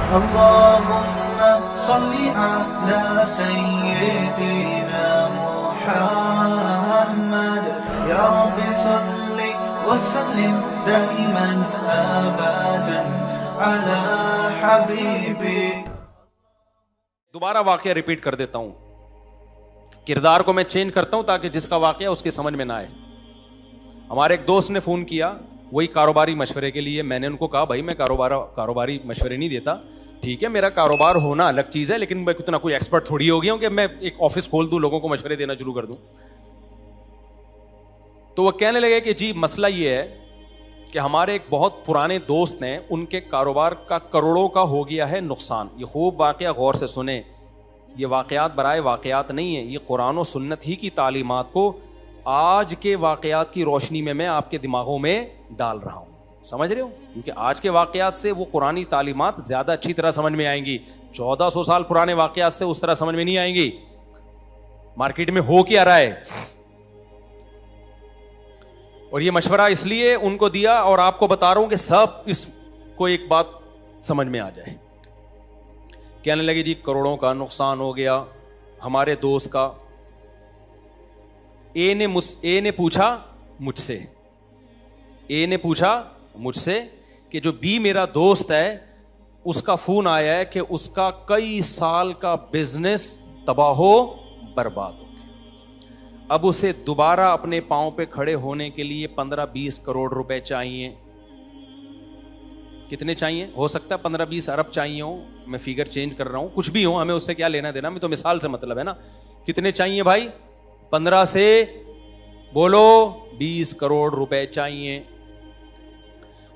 اللهم صل على سيدنا محمد يا رب صل وسلم دائما ابدا على حبيبي. دوبارہ واقعہ ریپیٹ کر دیتا ہوں. کردار کو میں چینج کرتا ہوں تاکہ جس کا واقعہ اس کی سمجھ میں نہ آئے. ہمارے ایک دوست نے فون کیا وہی کاروباری مشورے کے لیے. میں نے ان کو کہا بھائی میں کاروباری مشورے نہیں دیتا. ٹھیک ہے میرا کاروبار ہونا الگ چیز ہے, لیکن میں اتنا کوئی ایکسپرٹ تھوڑی ہو گیا ہوں کہ میں ایک آفس کھول دوں لوگوں کو مشورے دینا شروع کر دوں. تو وہ کہنے لگے کہ جی مسئلہ یہ ہے کہ ہمارے ایک بہت پرانے دوست ہیں, ان کے کاروبار کا کروڑوں کا ہو گیا ہے نقصان. یہ خوب واقعہ غور سے سنیں, یہ واقعات برائے واقعات نہیں ہیں, یہ قرآن و سنت ہی کی تعلیمات کو آج کے واقعات کی روشنی میں آپ کے دماغوں میں ڈال رہا ہوں. سمجھ رہے ہو؟ کیونکہ آج کے واقعات سے وہ قرآنی تعلیمات زیادہ اچھی طرح سمجھ میں آئیں گی. 1400 سال پرانے واقعات سے اس طرح سمجھ میں نہیں آئیں گی. مارکیٹ میں ہو کیا رہا ہے, اور یہ مشورہ اس لیے ان کو دیا اور آپ کو بتا رہا ہوں کہ سب اس کو ایک بات سمجھ میں آ جائے. کہنے لگے جی کروڑوں کا نقصان ہو گیا ہمارے دوست کا. اے نے پوچھا مجھ سے کہ جو بی میرا دوست ہے اس کا فون آیا ہے کہ اس کا کئی سال کا بزنس تباہ ہو برباد ہو گیا. اب اسے دوبارہ اپنے پاؤں پہ کھڑے ہونے کے لیے 15-20 کروڑ روپے چاہیے. کتنے چاہیے؟ ہو سکتا ہے 15-20 ارب چاہیے ہوں, میں فیگر چینج کر رہا ہوں, کچھ بھی ہو, ہمیں اس سے کیا لینا دینا, میں تو مثال سے مطلب ہے نا. کتنے چاہیے بھائی؟ 15 سے بولو 20 کروڑ روپے چاہیے.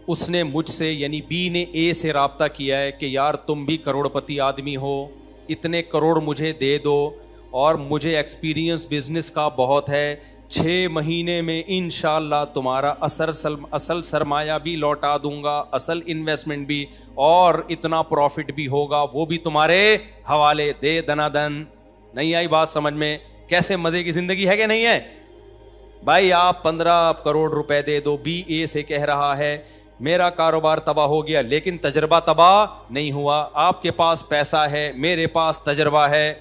اس نے مجھ سے یعنی بی نے اے سے رابطہ کیا ہے کہ یار تم بھی کروڑپتی آدمی ہو, اتنے کروڑ مجھے دے دو, اور مجھے ایکسپیرینس بزنس کا بہت ہے, 6 مہینے میں انشاءاللہ تمہارا اصل سرمایہ بھی لوٹا دوں گا, اصل انویسٹمنٹ بھی, اور اتنا پروفٹ بھی ہوگا وہ بھی تمہارے حوالے. دے دنا دن. نہیں آئی بات سمجھ میں؟ کیسے مزے کی زندگی ہے کہ نہیں ہے بھائی؟ آپ 15 کروڑ روپے دے دو. بی اے سے کہہ رہا ہے میرا کاروبار تباہ ہو گیا لیکن تجربہ تباہ نہیں ہوا. آپ کے پاس پیسہ ہے, میرے پاس تجربہ ہے,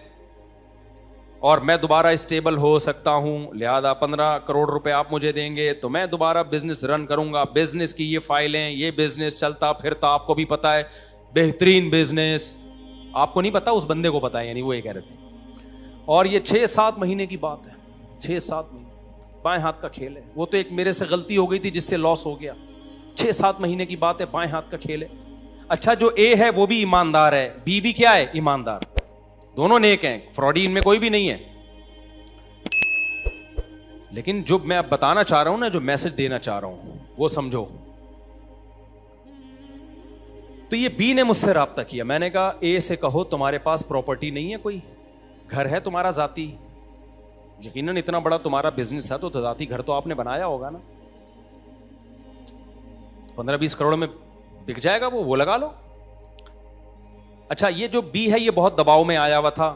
اور میں دوبارہ اسٹیبل ہو سکتا ہوں, لہذا 15 کروڑ روپے آپ مجھے دیں گے تو میں دوبارہ بزنس رن کروں گا. بزنس کی یہ فائلیں, یہ بزنس چلتا پھرتا, آپ کو بھی پتا ہے, بہترین بزنس. آپ کو نہیں پتا, اس بندے کو پتا ہے, یعنی وہ یہ کہہ رہے تھے. اور یہ 6-7 مہینے کی بات ہے, 6-7 مہینے, بائیں ہاتھ کا کھیل ہے. وہ تو ایک میرے سے غلطی ہو گئی تھی جس سے لاس ہو گیا. 6-7 مہینے کی بات ہے, بائیں ہاتھ کا کھیل ہے. اچھا جو اے ہے وہ بھی ایماندار ہے, بی بھی کیا ہے؟ ایماندار. دونوں نیک ہیں, فراڈی ان میں کوئی بھی نہیں ہے. لیکن جو میں اب بتانا چاہ رہا ہوں نا, جو میسج دینا چاہ رہا ہوں وہ سمجھو. تو یہ بی نے مجھ سے رابطہ کیا. میں نے کہا اے سے کہو تمہارے پاس پراپرٹی نہیں ہے, کوئی گھر ہے تمہارا ذاتی؟ یقیناً اتنا بڑا تمہارا بزنس ہے تو ذاتی گھر تو آپ نے بنایا ہوگا نا. 15-20 کروڑ میں بک جائے گا وہ لگا لو. اچھا یہ جو بی ہے یہ بہت دباؤ میں آیا ہوا تھا,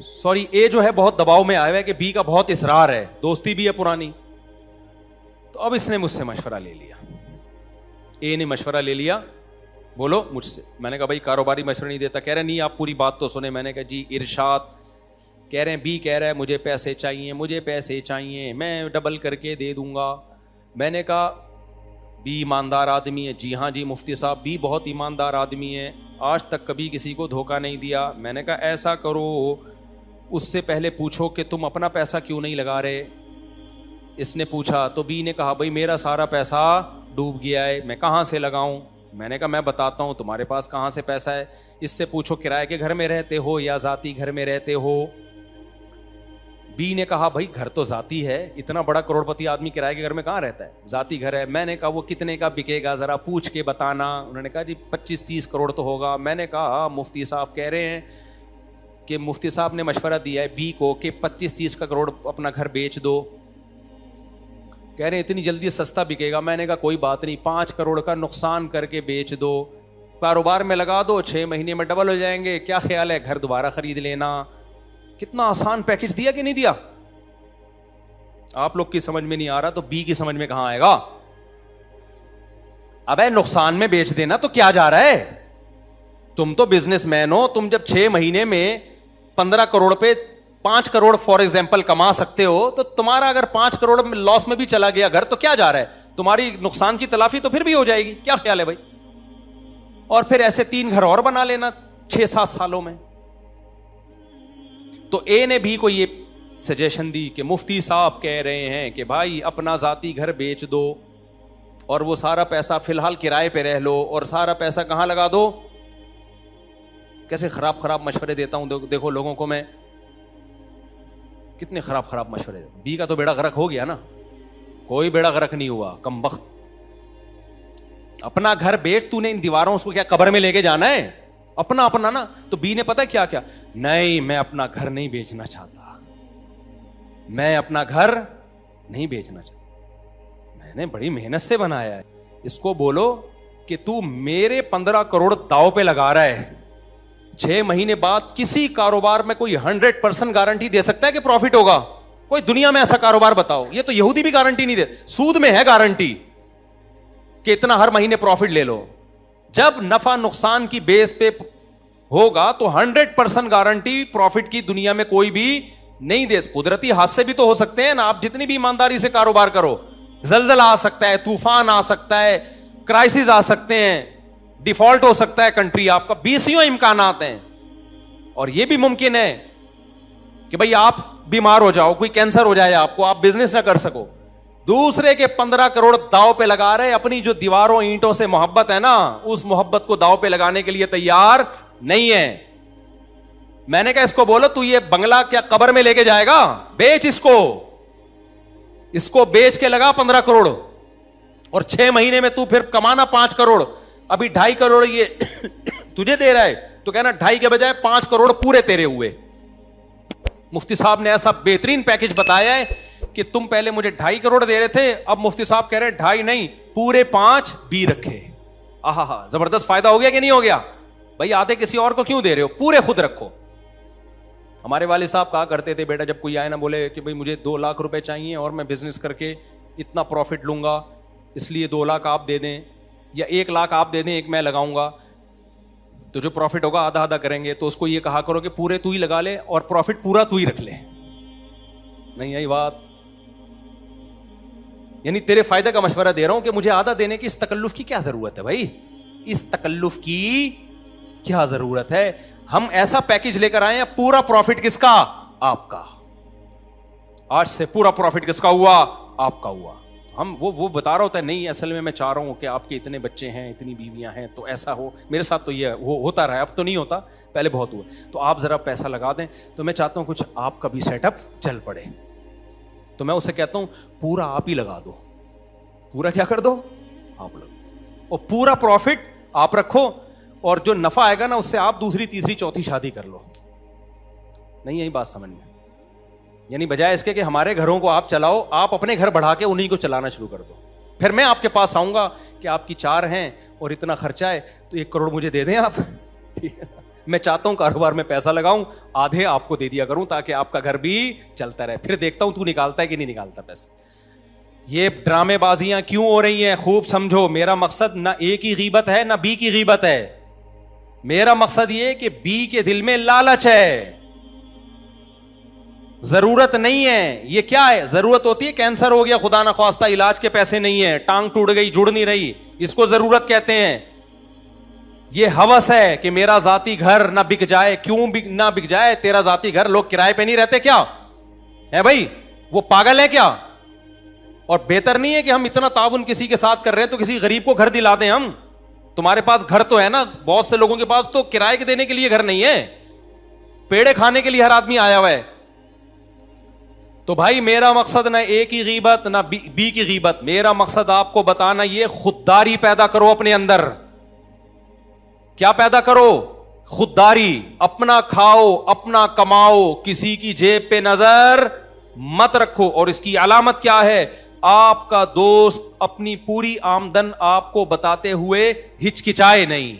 سوری اے جو ہے بہت دباؤ میں آیا ہوا ہے کہ بی کا بہت اصرار ہے, دوستی بھی ہے پرانی. تو اب اس نے مجھ سے مشورہ لے لیا, اے نے مشورہ لے لیا, بولو مجھ سے. میں نے کہا بھائی کاروباری مشورہ نہیں دیتا. کہہ رہے نہیں آپ پوری بات تو سنیں. میں نے کہا جی ارشاد. کہہ رہے ہیں بی کہہ رہا ہے مجھے پیسے چاہیے, میں ڈبل کر کے دے دوں گا. میں نے کہا بی ایماندار آدمی ہے. جی ہاں جی مفتی صاحب, بی بہت ایماندار آدمی ہے, آج تک کبھی کسی کو دھوکہ نہیں دیا. میں نے کہا ایسا کرو, اس سے پہلے پوچھو کہ تم اپنا پیسہ کیوں نہیں لگا رہے. اس نے پوچھا تو بی نے کہا بھائی میرا سارا پیسہ ڈوب گیا ہے, میں کہاں سے لگاؤں. میں نے کہا میں بتاتا ہوں تمہارے پاس کہاں سے پیسہ ہے. اس سے پوچھو کرائے کے گھر میں رہتے ہو یا ذاتی گھر میں رہتے ہو. بی نے کہا بھائی گھر تو ذاتی ہے, اتنا بڑا کروڑپتی آدمی کرائے کے گھر میں کہاں رہتا ہے, ذاتی گھر ہے. میں نے کہا وہ کتنے کا بکے گا ذرا پوچھ کے بتانا. انہوں نے کہا جی 25-30 کروڑ تو ہوگا. میں نے کہا مفتی صاحب کہہ رہے ہیں کہ مفتی صاحب نے مشورہ دیا ہے بی کو کہ 25-30 کروڑ اپنا گھر بیچ دو. کہہ رہے ہیں اتنی جلدی سستا بکے گا. میں نے کہا کوئی بات نہیں, 5 کروڑ کا نقصان کر کے بیچ دو, کاروبار میں لگا دو, 6 مہینے میں ڈبل ہو جائیں گے. کیا خیال ہے, گھر دوبارہ خرید لینا. کتنا آسان پیکج دیا کہ نہیں دیا. آپ لوگ کی سمجھ میں نہیں آ رہا تو بی کی سمجھ میں کہاں آئے گا. ابے نقصان میں بیچ دینا تو کیا جا رہا ہے, تم تو بزنس مین ہو, تم جب 6 مہینے میں 15 کروڑ پہ 5 کروڑ فار ایگزامپل کما سکتے ہو, تو تمہارا اگر 5 کروڑ لاس میں بھی چلا گیا گھر تو کیا جا رہا ہے, تمہاری نقصان کی تلافی تو پھر بھی ہو جائے گی. کیا خیال ہے بھائی؟ اور پھر ایسے 3 گھر اور بنا لینا 6-7 سالوں میں. تو اے نے بھی کو یہ سجیشن دی کہ مفتی صاحب کہہ رہے ہیں کہ بھائی اپنا ذاتی گھر بیچ دو اور وہ سارا پیسہ فی الحال کرائے پہ رہ لو, اور سارا پیسہ کہاں لگا دو. کیسے خراب مشورے دیتا ہوں دیکھو لوگوں کو میں, کتنے خراب مشورے. بی کا تو بیڑا غرق ہو گیا نا, کوئی بیڑا غرق نہیں ہوا کمبخت. اپنا گھر بیچ, تو نے ان دیواروں اس کو کیا قبر میں لے کے جانا ہے؟ اپنا نا. تو بی نے پتا کیا نہیں, میں اپنا گھر نہیں بیچنا چاہتا, میں اپنا گھر نہیں بیچنا چاہتا, میں نے بڑی محنت سے بنایا ہے. اس کو بولو کہ تو میرے 15 کروڑ داؤ پہ لگا رہا ہے, 6 مہینے بعد کسی کاروبار میں کوئی 100% گارنٹی دے سکتا ہے کہ پروفٹ ہوگا؟ کوئی دنیا میں ایسا کاروبار بتاؤ. یہ تو یہودی بھی گارنٹی نہیں دے, سود میں ہے گارنٹی کہ اتنا ہر مہینے پروفٹ لے لو. جب نفع نقصان کی بیس پہ ہوگا تو 100% گارنٹی پروفٹ کی دنیا میں کوئی بھی نہیں دے. قدرتی حادثے بھی تو ہو سکتے ہیں نا, آپ جتنی بھی ایمانداری سے کاروبار کرو, زلزلہ آ سکتا ہے, طوفان آ سکتا ہے, کرائسس آ سکتے ہیں, ڈیفالٹ ہو سکتا ہے کنٹری آپ کا, 20 امکانات ہیں. اور یہ بھی ممکن ہے کہ بھئی آپ بیمار ہو جاؤ, کوئی کینسر ہو جائے آپ کو, آپ بزنس نہ کر سکو. دوسرے کے 15 کروڑ داؤ پہ لگا رہے, اپنی جو دیواروں اینٹوں سے محبت ہے نا, اس محبت کو داؤ پہ لگانے کے لیے تیار نہیں ہے. میں نے کہا اس کو بولو تو یہ بنگلہ کیا قبر میں لے کے جائے گا؟ بیچ اس کو بیچ کے لگا 15 کروڑ, اور 6 مہینے میں تو پھر کمانا 5 کروڑ. ابھی 2.5 کروڑ یہ تجھے دے رہا ہے تو کہنا 2.5 کے بجائے 5 کروڑ پورے تیرے ہوئے. مفتی صاحب نے ایسا بہترین پیکج بتایا ہے کہ تم پہلے مجھے 2.5 کروڑ دے رہے تھے, اب مفتی صاحب کہہ رہے 2.5 نہیں پورے 5 بھی رکھے. آہا زبردست فائدہ ہو گیا کہ نہیں ہو گیا؟ بھائی آدھے کسی اور کو کیوں دے رہے ہو, پورے خود رکھو. ہمارے والد صاحب کہا کرتے تھے, بیٹا جب کوئی آئے نا بولے کہ بھائی مجھے 2 لاکھ روپے چاہیے اور میں بزنس کر کے اتنا پروفٹ لوں گا, اس لیے 2 لاکھ آپ دے دیں یا 1 لاکھ آپ دے دیں, 1 میں لگاؤں گا, تو جو پروفٹ ہوگا آدھا آدھا کریں گے. تو اس کو یہ کہا کرو کہ پورے تو ہی لگا لے اور پروفٹ پورا تو ہی رکھ لے. نہیں یہی بات, یعنی تیرے فائدے کا مشورہ دے رہا ہوں کہ مجھے آدھا دینے کی اس تکلف کی کیا ضرورت ہے بھائی, اس تکلف کی کیا ضرورت ہے؟ ہم ایسا پیکج لے کر آئے ہیں, پورا پروفٹ کس کا؟ آپ کا. آج سے پورا پروفٹ کس کا ہوا؟ آپ کا ہوا. ہم وہ بتا رہا ہوتا ہے نہیں اصل میں چاہ رہا ہوں کہ آپ کے اتنے بچے ہیں, اتنی بیویاں ہیں, تو ایسا ہو. میرے ساتھ تو یہ ہوتا رہا ہے, اب تو نہیں ہوتا, پہلے بہت ہوا. تو آپ ذرا پیسہ لگا دیں, تو میں چاہتا ہوں کچھ آپ کا بھی سیٹ اپ چل پڑے. تو میں اسے کہتا ہوں پورا آپ ہی لگا دو. پورا کیا کر دو؟ آپ لگا, اور پورا پروفٹ آپ رکھو, اور جو نفع آئے گا نا اس سے آپ دوسری تیسری چوتھی شادی کر لو. نہیں یہی بات سمجھ میں, یعنی بجائے اس کے کہ ہمارے گھروں کو آپ چلاؤ, آپ اپنے گھر بڑھا کے انہیں کو چلانا شروع کر دو. پھر میں آپ کے پاس آؤں گا کہ آپ کی 4 ہیں اور اتنا خرچہ ہے, تو 1 کروڑ مجھے دے دیں آپ. ٹھیک ہے, میں چاہتا ہوں کاروبار میں پیسہ لگاؤں, آدھے آپ کو دے دیا کروں تاکہ آپ کا گھر بھی چلتا رہے. پھر دیکھتا ہوں تو نکالتا ہے کہ نہیں نکالتا پیسہ. یہ ڈرامے بازیاں کیوں ہو رہی ہیں خوب سمجھو. میرا مقصد نہ اے کی غیبت ہے نہ بی کی غیبت ہے. میرا مقصد یہ کہ بی کے دل میں لالچ ہے, ضرورت نہیں ہے. یہ کیا ہے؟ ضرورت ہوتی ہے کینسر ہو گیا خدا نہ خواستہ, علاج کے پیسے نہیں ہیں, ٹانگ ٹوٹ گئی جڑ نہیں رہی, اس کو ضرورت کہتے ہیں. یہ ہوس ہے کہ میرا ذاتی گھر نہ بک جائے. کیوں نہ بک جائے تیرا ذاتی گھر؟ لوگ کرائے پہ نہیں رہتے کیا ہے بھائی؟ وہ پاگل ہے کیا؟ اور بہتر نہیں ہے کہ ہم اتنا تعاون کسی کے ساتھ کر رہے ہیں تو کسی غریب کو گھر دلا دیں ہم. تمہارے پاس گھر تو ہے نا, بہت سے لوگوں کے پاس تو کرائے کے دینے کے لیے گھر نہیں ہے, پیڑے کھانے کے لیے ہر آدمی آیا ہوا ہے. تو بھائی میرا مقصد نہ اے کی غیبت نہ بی کی غیبت, میرا مقصد آپ کو بتانا یہ خودداری پیدا کرو اپنے اندر. کیا پیدا کرو؟ خودداری. اپنا کھاؤ, اپنا کماؤ, کسی کی جیب پہ نظر مت رکھو. اور اس کی علامت کیا ہے؟ آپ کا دوست اپنی پوری آمدن آپ کو بتاتے ہوئے ہچکچائے نہیں.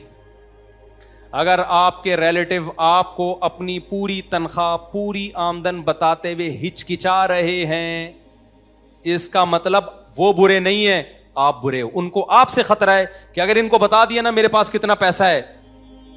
اگر آپ کے ریلیٹو آپ کو اپنی پوری تنخواہ پوری آمدن بتاتے ہوئے ہچکچا رہے ہیں, اس کا مطلب وہ برے نہیں ہیں, آپ برے ہو. ان کو آپ سے خطرہ ہے کہ اگر ان کو بتا دیا نا میرے پاس کتنا پیسہ ہے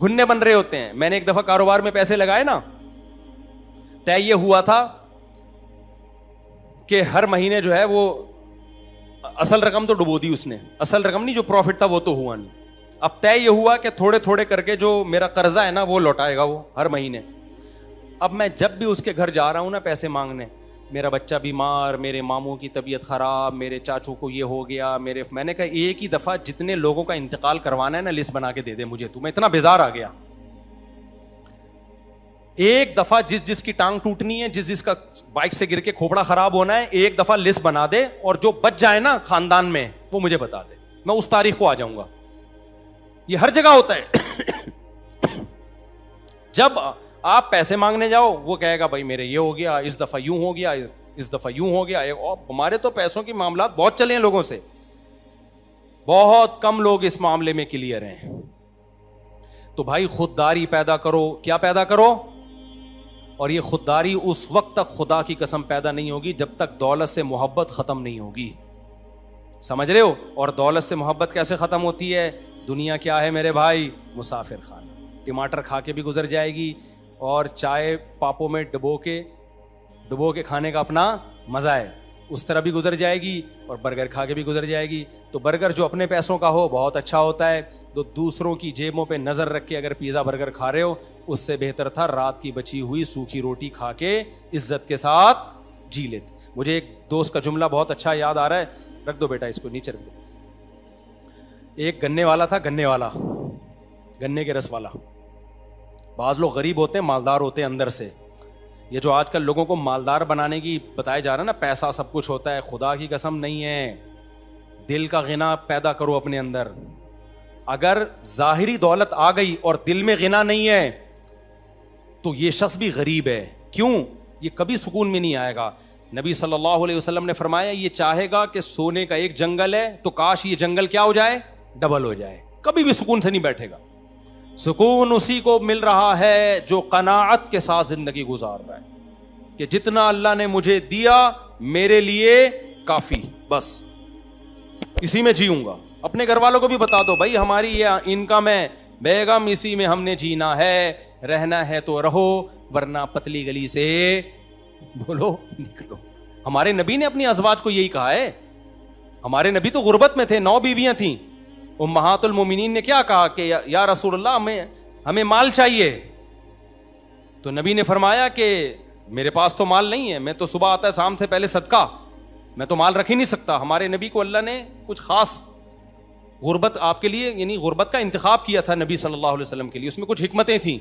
گھننے بن رہے ہوتے ہیں. میں نے ایک دفعہ کاروبار میں پیسے لگائے نا, طے یہ ہوا تھا کہ ہر مہینے جو ہے وہ اصل رقم تو ڈبو دی اس نے, اصل رقم نہیں, جو پروفٹ تھا وہ تو ہوا نہیں. اب طے یہ ہوا کہ تھوڑے تھوڑے کر کے جو میرا قرضہ ہے نا وہ لوٹائے گا وہ ہر مہینے. اب میں جب بھی اس کے گھر جا رہا ہوں نا پیسے مانگنے, میرا بچہ بیمار, میرے ماموں کی طبیعت خراب, میرے چاچو کو یہ ہو گیا, میں نے کہا ایک ہی دفعہ جتنے لوگوں کا انتقال کروانا ہے نا لسٹ بنا کے دے دے مجھے, تو میں اتنا بیزار آ گیا. ایک دفعہ جس کی ٹانگ ٹوٹنی ہے, جس کا بائک سے گر کے کھوپڑا خراب ہونا ہے, ایک دفعہ لسٹ بنا دے, اور جو بچ جائے نا خاندان میں وہ مجھے بتا دے, میں اس تاریخ کو آ جاؤں گا. یہ ہر جگہ ہوتا ہے. جب آپ پیسے مانگنے جاؤ وہ کہے گا بھائی میرے یہ ہو گیا, اس دفعہ یوں ہو گیا, اس دفعہ یوں ہو گیا. ہمارے تو پیسوں کے معاملات بہت چلے ہیں لوگوں سے, بہت کم لوگ اس معاملے میں کلیئر ہیں. تو بھائی خودداری پیدا کرو. کیا پیدا کرو؟ اور یہ خودداری اس وقت تک خدا کی قسم پیدا نہیں ہوگی جب تک دولت سے محبت ختم نہیں ہوگی. سمجھ رہے ہو؟ اور دولت سے محبت کیسے ختم ہوتی ہے؟ دنیا کیا ہے میرے بھائی؟ مسافر خانہ. ٹماٹر کھا کے بھی گزر جائے گی, اور چائے پاپوں میں ڈبو کے کھانے کا اپنا مزہ ہے, اس طرح بھی گزر جائے گی, اور برگر کھا کے بھی گزر جائے گی. تو برگر جو اپنے پیسوں کا ہو بہت اچھا ہوتا ہے, تو دوسروں کی جیبوں پہ نظر رکھ کے اگر پیزا برگر کھا رہے ہو, اس سے بہتر تھا رات کی بچی ہوئی سوکھی روٹی کھا کے عزت کے ساتھ جی لیتے. مجھے ایک دوست کا جملہ بہت اچھا یاد آ رہا ہے, رکھ دو بیٹا اس کو نیچے رکھ دو. ایک گنے والا تھا, گنے کے رس والا. بعض لوگ غریب ہوتے ہیں, مالدار ہوتے ہیں اندر سے. یہ جو آج کل لوگوں کو مالدار بنانے کی بتایا جا رہا ہے نا, پیسہ سب کچھ ہوتا ہے, خدا کی قسم نہیں ہے. دل کا غنا پیدا کرو اپنے اندر. اگر ظاہری دولت آ گئی اور دل میں غنا نہیں ہے تو یہ شخص بھی غریب ہے. کیوں؟ یہ کبھی سکون میں نہیں آئے گا. نبی صلی اللہ علیہ وسلم نے فرمایا یہ چاہے گا کہ سونے کا ایک جنگل ہے تو کاش یہ جنگل کیا ہو جائے؟ ڈبل ہو جائے. کبھی بھی سکون سے نہیں بیٹھے گا. سکون اسی کو مل رہا ہے جو قناعت کے ساتھ زندگی گزار رہا ہے کہ جتنا اللہ نے مجھے دیا میرے لیے کافی, بس اسی میں جیوں گا. اپنے گھر والوں کو بھی بتا دو بھائی ہماری یہ انکم ہے, بیگم اسی میں ہم نے جینا ہے, رہنا ہے تو رہو ورنہ پتلی گلی سے بولو نکلو. ہمارے نبی نے اپنی ازواج کو یہی کہا ہے. ہمارے نبی تو غربت میں تھے, 9 بیویاں تھیں. امہات المومنین نے کیا کہا کہ یا رسول اللہ ہمیں مال چاہیے. تو نبی نے فرمایا کہ میرے پاس تو مال نہیں ہے, میں تو صبح آتا ہے شام سے پہلے صدقہ, میں تو مال رکھ ہی نہیں سکتا. ہمارے نبی کو اللہ نے کچھ خاص غربت آپ کے لیے, یعنی غربت کا انتخاب کیا تھا نبی صلی اللہ علیہ وسلم کے لیے, اس میں کچھ حکمتیں تھیں.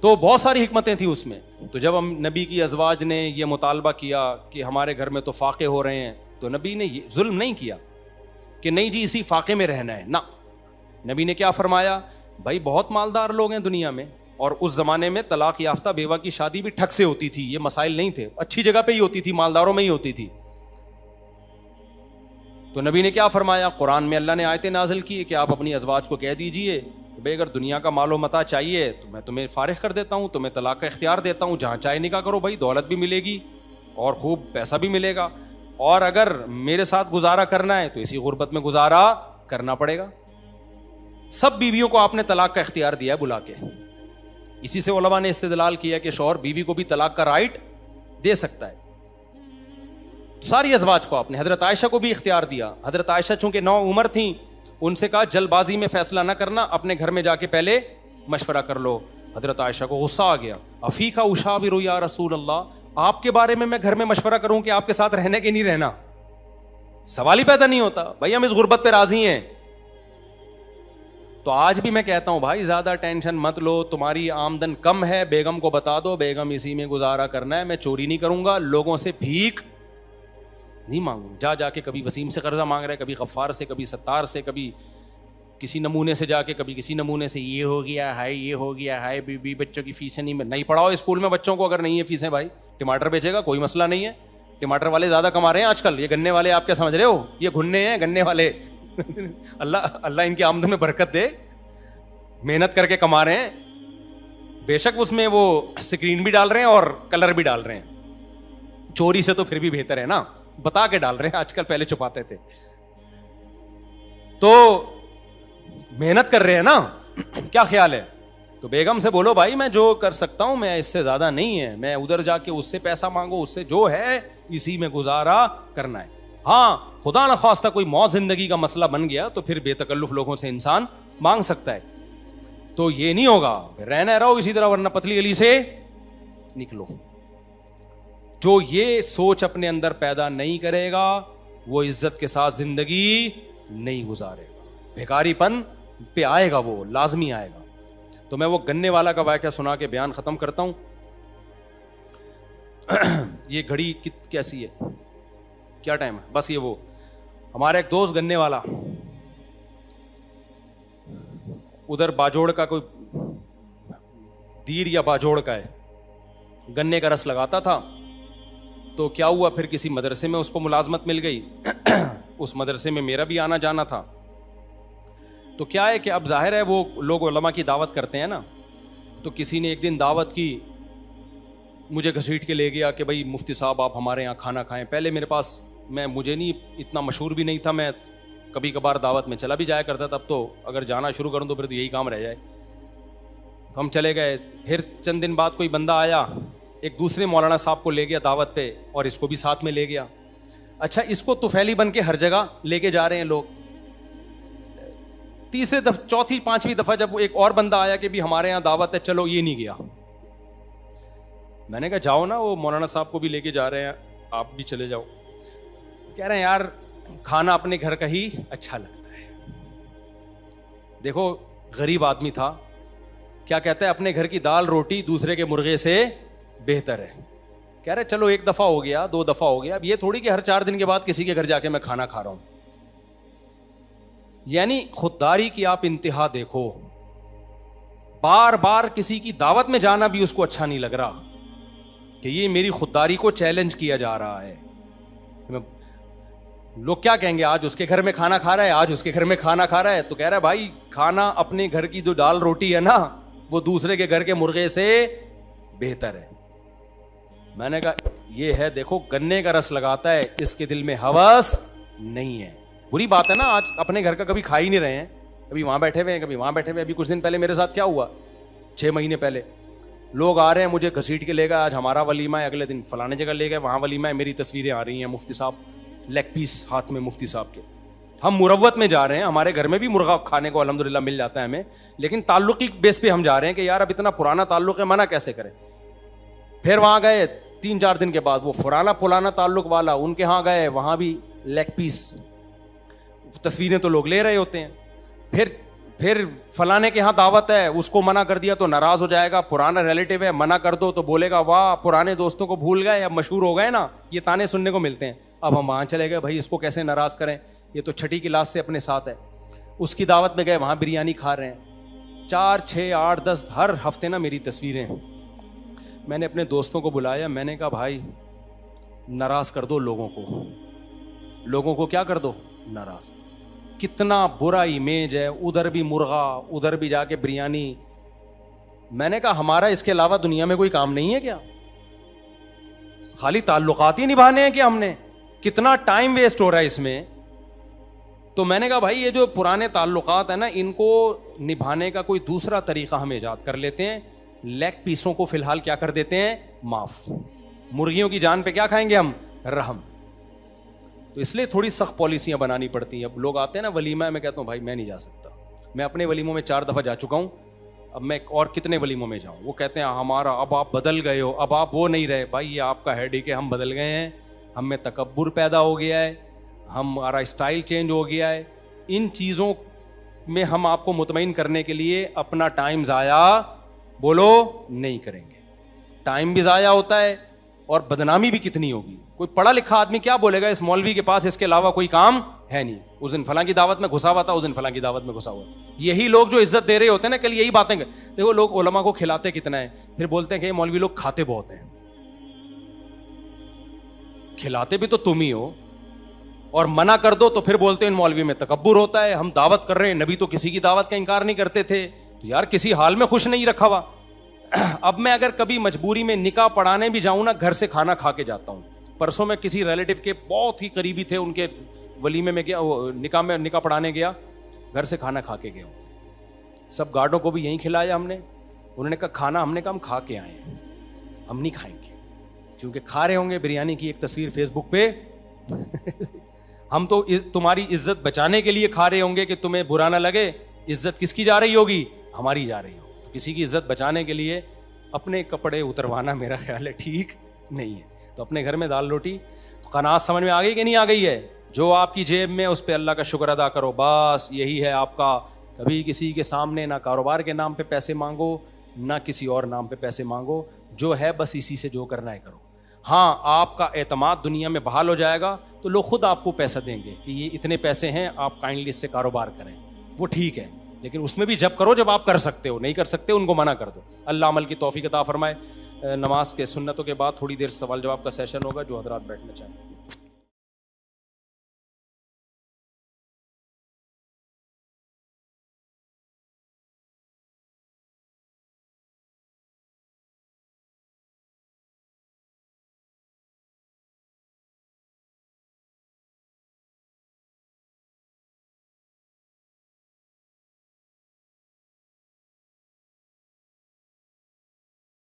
تو بہت ساری حکمتیں تھیں اس میں. تو جب ہم نبی کی ازواج نے یہ مطالبہ کیا کہ ہمارے گھر میں تو فاقے ہو رہے ہیں, تو نبی نے یہ ظلم نہیں کیا کہ نہیں جی اسی فاقے میں رہنا ہے, نہ. نبی نے کیا فرمایا, بھائی بہت مالدار لوگ ہیں دنیا میں, اور اس زمانے میں طلاق یافتہ بیوہ کی شادی بھی ٹھک سے ہوتی تھی, یہ مسائل نہیں تھے, اچھی جگہ پہ ہی ہوتی تھی, مالداروں میں ہی ہوتی تھی. تو نبی نے کیا فرمایا, قرآن میں اللہ نے آیتیں نازل کی کہ آپ اپنی ازواج کو کہہ دیجئے بھائی اگر دنیا کا مال و متاع چاہیے تو میں تمہیں فارغ کر دیتا ہوں, تمہیں طلاق کا اختیار دیتا ہوں, جہاں چاہے نکاح کرو بھائی, دولت بھی ملے گی اور خوب پیسہ بھی ملے گا, اور اگر میرے ساتھ گزارا کرنا ہے تو اسی غربت میں گزارا کرنا پڑے گا. سب بیویوں کو آپ نے طلاق کا اختیار دیا ہے بلا کے. اسی سے علماء نے استدلال کیا کہ شوہر بیوی کو بھی طلاق کا رائٹ دے سکتا ہے. ساری ازواج کو آپ نے, حضرت عائشہ کو بھی اختیار دیا. حضرت عائشہ چونکہ 9 عمر تھیں, ان سے کہا جلد بازی میں فیصلہ نہ کرنا, اپنے گھر میں جا کے پہلے مشورہ کر لو. حضرت عائشہ کو غصہ آ گیا, افیکا اشاور یا رسول اللہ, آپ کے بارے میں گھر میں مشورہ کروں کہ آپ کے ساتھ رہنے کے نہیں رہنا, سوال ہی پیدا نہیں ہوتا. بھائی ہم اس غربت پہ راضی ہیں. تو آج بھی میں کہتا ہوں بھائی زیادہ ٹینشن مت لو, تمہاری آمدن کم ہے, بیگم کو بتا دو بیگم اسی میں گزارا کرنا ہے, میں چوری نہیں کروں گا, لوگوں سے بھیک نہیں مانگوں. جا کے کبھی وسیم سے قرضہ مانگ رہا ہے, کبھی غفار سے, کبھی ستار سے, کبھی کسی نمونے سے جا کے, کبھی کسی نمونے سے, یہ ہو گیا ہے, یہ ہو گیا ہے, بی بچوں کی فیسیں نہیں پڑھاؤ اسکول میں بچوں کو, اگر نہیں ہے فیسیں بھائی ٹماٹر بیچے گا کوئی مسئلہ نہیں ہے. ٹماٹر والے زیادہ کما رہے ہیں آج کل, یہ گنے والے آپ کیا سمجھ رہے ہو, یہ گھننے ہیں گنے والے. اللہ ان کی آمدن میں برکت دے, محنت کر کے کما رہے ہیں. بے شک اس میں وہ اسکرین بھی ڈال رہے ہیں اور کلر بھی ڈال رہے ہیں, چوری سے تو پھر بھی بہتر ہے نا, بتا کے ڈال رہے ہیں آج کل, پہلے چھپاتے تھے. تو محنت کر رہے ہیں نا, کیا خیال ہے؟ تو بیگم سے بولو بھائی میں جو کر سکتا ہوں میں اس سے زیادہ نہیں ہے, میں ادھر جا کے اس سے پیسہ مانگو, اس سے جو ہے اسی میں گزارا کرنا ہے. ہاں خدا نخواستہ کوئی موت زندگی کا مسئلہ بن گیا تو پھر بے تکلف لوگوں سے انسان مانگ سکتا ہے, تو یہ نہیں ہوگا, رہنا رہو اسی طرح ورنہ پتلی گلی سے نکلو. جو یہ سوچ اپنے اندر پیدا نہیں کرے گا وہ عزت کے ساتھ زندگی نہیں گزارے گا, بھیکاری پن پہ آئے گا, وہ لازمی آئے گا. تو میں وہ گنے والا کا واقعہ سنا کے بیان ختم کرتا ہوں. یہ گھڑی کیسی ہے, کیا ٹائم ہے؟ بس یہ وہ ہمارا ایک دوست گنے والا, ادھر باجوڑ کا کوئی دیر یا باجوڑ کا ہے, گنے کا رس لگاتا تھا. تو کیا ہوا, پھر کسی مدرسے میں اس کو ملازمت مل گئی. اس مدرسے میں میرا بھی آنا جانا تھا. تو کیا ہے کہ اب ظاہر ہے وہ لوگ علماء کی دعوت کرتے ہیں نا, تو کسی نے ایک دن دعوت کی, مجھے گھسیٹ کے لے گیا کہ بھائی مفتی صاحب آپ ہمارے یہاں کھانا کھائیں. پہلے میرے پاس مجھے نہیں اتنا مشہور بھی نہیں تھا, میں کبھی کبھار دعوت میں چلا بھی جایا کرتا تھا. اب تو اگر جانا شروع کروں تو پھر تو یہی کام رہ جائے. تو ہم چلے گئے. پھر چند دن بعد کوئی بندہ آیا, ایک دوسرے مولانا صاحب کو لے گیا دعوت پہ اور اس کو بھی ساتھ میں لے گیا. اچھا اس کو طفیلی بن کے ہر جگہ لے کے جا رہے ہیں لوگ. تیسرے دفعہ چوتھی پانچویں دفعہ جب ایک اور بندہ آیا کہ بھی ہمارے یہاں دعوت ہے, چلو, یہ نہیں گیا. میں نے کہا جاؤ نا, وہ مولانا صاحب کو بھی لے کے جا رہے ہیں, آپ بھی چلے جاؤ. کہہ رہے ہیں یار کھانا اپنے گھر کا ہی اچھا لگتا ہے. دیکھو غریب آدمی تھا, کیا کہتا ہے, اپنے گھر کی دال روٹی دوسرے کے مرغے سے بہتر ہے. کہہ رہے چلو ایک دفعہ ہو گیا, دو دفعہ ہو گیا, اب یہ تھوڑی کہ ہر 4 دن کے بعد کسی کے گھر جا کے میں کھانا کھا رہا ہوں. یعنی خودداری کی آپ انتہا دیکھو. بار بار کسی کی دعوت میں جانا بھی اس کو اچھا نہیں لگ رہا کہ یہ میری خودداری کو چیلنج کیا جا رہا ہے. لوگ کیا کہیں گے, آج اس کے گھر میں کھانا کھا رہا ہے, آج اس کے گھر میں کھانا کھا رہا ہے. تو کہہ رہا ہے بھائی کھانا اپنے گھر کی جو دال روٹی ہے نا وہ دوسرے کے گھر کے مرغے سے بہتر ہے. میں نے کہا یہ ہے, دیکھو گنے کا رس لگاتا ہے, اس کے دل میں ہوس نہیں ہے. بری بات ہے نا, آج اپنے گھر کا کبھی کھا ہی نہیں رہے ہیں, کبھی وہاں بیٹھے ہوئے ہیں, کبھی وہاں بیٹھے ہوئے. ابھی کچھ دن پہلے میرے ساتھ کیا ہوا, 6 مہینے پہلے لوگ آ رہے ہیں مجھے گھسیٹ کے لے گئے, آج ہمارا ولیمہ ہے, اگلے دن فلانے جگہ لے گئے, وہاں ولیمہ ہے, میری تصویریں آ رہی ہیں, مفتی صاحب لیگ پیس ہاتھ میں مفتی صاحب کے. ہم مروت میں جا رہے ہیں, ہمارے گھر میں بھی مرغا کھانے کو الحمدللہ مل جاتا ہے ہمیں, لیکن تعلقی بیس پہ ہم جا رہے ہیں کہ یار اب اتنا پرانا تعلق ہے, منع کیسے کریں. پھر وہاں گئے 3-4 دن کے بعد, وہ پرانا تعلق والا ان کے ہاں گئے, وہاں بھی لیگ پیس, تصویریں تو لوگ لے رہے ہوتے ہیں. پھر فلانے کے ہاں دعوت ہے, اس کو منع کر دیا تو ناراض ہو جائے گا, پرانا ریلیٹیو ہے, منع کر دو تو بولے گا واہ پرانے دوستوں کو بھول گئے, اب مشہور ہو گئے نا. یہ تانے سننے کو ملتے ہیں. اب ہم وہاں چلے گئے, بھائی اس کو کیسے ناراض کریں, یہ تو 6ٹھی کلاس سے اپنے ساتھ ہے. اس کی دعوت میں گئے, وہاں بریانی کھا رہے ہیں. 4, 6, 8, 10 ہر ہفتے نا میری تصویریں. میں نے اپنے دوستوں کو بلایا, میں نے کہا بھائی ناراض کر دو لوگوں کو کیا کر دو, ناراض. کتنا برا امیج ہے, ادھر بھی مرغا, ادھر بھی جا کے بریانی. میں نے کہا ہمارا اس کے علاوہ دنیا میں کوئی کام نہیں ہے کیا, خالی تعلقات ہی نبھانے ہیں کہ ہم نے, کتنا ٹائم ویسٹ ہو رہا ہے اس میں. تو میں نے کہا بھائی یہ جو پرانے تعلقات ہیں نا, ان کو نبھانے کا کوئی دوسرا طریقہ ہم ایجاد کر لیتے ہیں. لیگ پیسوں کو فی الحال کیا کر دیتے ہیں, معاف. مرغیوں کی جان پہ کیا کھائیں گے ہم, رحم. تو اس لیے تھوڑی سخت پالیسیاں بنانی پڑتی ہیں. اب لوگ آتے ہیں نا ولیمہ, میں کہتا ہوں بھائی میں نہیں جا سکتا, میں اپنے ولیموں میں 4 دفعہ جا چکا ہوں, اب میں اور کتنے ولیموں میں جاؤں. وہ کہتے ہیں ہمارا اب آپ بدل گئے ہو, اب آپ وہ نہیں رہے. بھائی یہ آپ کا ہیڈیک ہے, ہم بدل گئے ہیں, ہم میں تکبر پیدا ہو گیا ہے, ہمارا اسٹائل چینج ہو گیا ہے. ان چیزوں میں ہم آپ کو مطمئن کرنے کے لیے اپنا ٹائم ضائع بولو نہیں کریں گے. ٹائم بھی ضائع ہوتا ہے اور بدنامی بھی کتنی ہوگی. کوئی پڑھا لکھا آدمی کیا بولے گا, اس مولوی کے پاس اس کے علاوہ کوئی کام ہے نہیں, اس دن فلاں کی دعوت میں گھسا ہوا تھا, اس دن فلاں کی دعوت میں گھسا ہوا تھا. یہی لوگ جو عزت دے رہے ہوتے ہیں نا, کل یہی باتیں دیکھو, لوگ علماء کو کھلاتے کتنا ہے, پھر بولتے ہیں کہ یہ مولوی لوگ کھاتے بہت ہیں. کھلاتے بھی تو تم ہی ہو, اور منع کر دو تو پھر بولتے ہیں ان مولوی میں تکبر ہوتا ہے, ہم دعوت کر رہے ہیں, نبی تو کسی کی دعوت کا انکار نہیں کرتے تھے. تو یار کسی حال میں خوش نہیں رکھا ہوا. اب میں اگر کبھی مجبوری میں نکاح پڑھانے بھی جاؤں نا, گھر سے کھانا کھا کے جاتا ہوں. پرسوں میں کسی ریلیٹیو کے بہت ہی قریبی تھے, ان کے ولیمے میں گیا, نکاح پڑھانے گیا, گھر سے کھانا کھا کے گیا ہوں. سب گارڈوں کو بھی یہیں کھلایا ہم نے. انہوں نے کہا کھانا, ہم نے کہا ہم کھا کے آئے ہیں, ہم نہیں کھائیں گے, کیونکہ کھا رہے ہوں گے بریانی کی ایک تصویر فیس بک پہ. ہم تو تمہاری عزت بچانے کے لیے کھا رہے ہوں گے کہ تمہیں برا نہ لگے. عزت کس کی جا رہی ہوگی؟ ہماری جا رہی ہوگی. تو کسی کی عزت بچانے کے لیے اپنے کپڑے اتروانا میرا خیال ہے ٹھیک نہیں ہے. تو اپنے گھر میں دال روٹی. تو قناعت سمجھ میں آ گئی کہ نہیں آ گئی ہے؟ جو آپ کی جیب میں اس پہ اللہ کا شکر ادا کرو, بس یہی ہے آپ کا. کبھی کسی کے سامنے نہ کاروبار کے نام پہ پیسے مانگو, نہ کسی اور نام پہ پیسے مانگو. جو ہے بس اسی سے جو کرنا ہے کرو. ہاں, آپ کا اعتماد دنیا میں بحال ہو جائے گا تو لوگ خود آپ کو پیسہ دیں گے کہ یہ اتنے پیسے ہیں, آپ کائنڈلی اس سے کاروبار کریں. وہ ٹھیک ہے, لیکن اس میں بھی جب کرو جب آپ کر سکتے ہو. نہیں کر سکتے ان کو منع کر دو. اللہ عمل کی توفیق عطا فرمائے. نماز کے سنتوں کے بعد تھوڑی دیر سوال جواب کا سیشن ہوگا, جو حضرات بیٹھنا چاہیں.